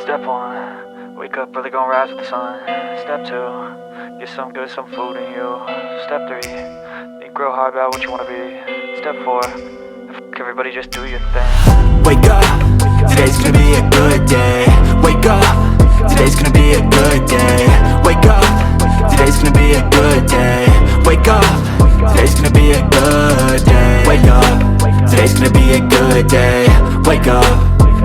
Step 1, wake up early, gonna rise with the sun. Step 2, get some good, some food in you. Step 3, think real hard about what you wanna be. Step 4, everybody just do your thing. Wake up, today's gonna be a good day. Wake up, today's gonna be a good day. Wake up, today's gonna be a good day. Wake up, today's gonna be a good day. Wake up, today's gonna be a good day. Wake up,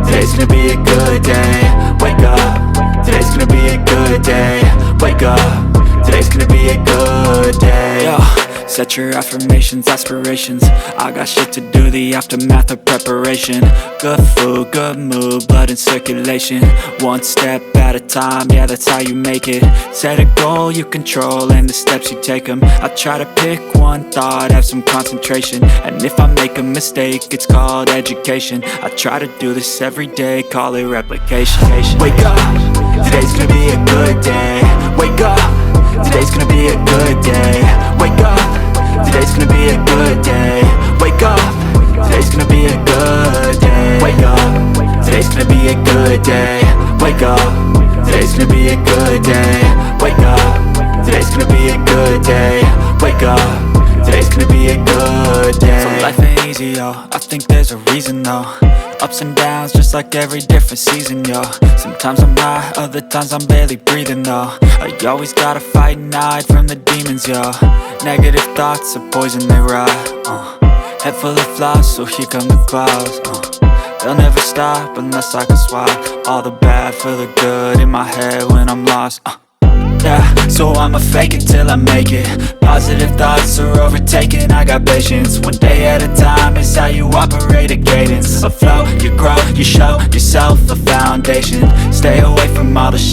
today's gonna be a good day. Wake up, today's gonna be a good day. Wake up, today's gonna be a good day. Yo, set your affirmations, aspirations. I got shit to do, the aftermath of preparation. Good food, good mood, blood in circulation. One step at a time, yeah, that's how you make it. Set a goal you control and the steps you take them. I try to pick one thought, have some concentration. And if I make a mistake, it's called education. I try to do this every day, call it replication. Wake up, today's gonna be a good day. Wake up, today's gonna be a good day. Wake up, today's gonna be a good day. Wake up, today's gonna be a good day. Wake up, today's gonna be a good day. Wake up, today's gonna be a good day. Wake up, today's gonna be a good day. Wake up, today's gonna be a good day. So life ain't easy, yo, I think there's a reason though. Ups and downs, just like every different season, yo. Sometimes I'm high, other times I'm barely breathing, though. I always gotta fight and hide from the demons, yo. Negative thoughts are poison, they rot. Head full of flies, so here come the clouds. They'll never stop unless I can swap all the bad for the good in my head when I'm lost. Yeah, so I'ma fake it till I make it. Positive thoughts are overtaken, I got patience. One day at a time is how you operate a cadence. A flow, you grow, you show yourself a foundation. Stay away from all the shit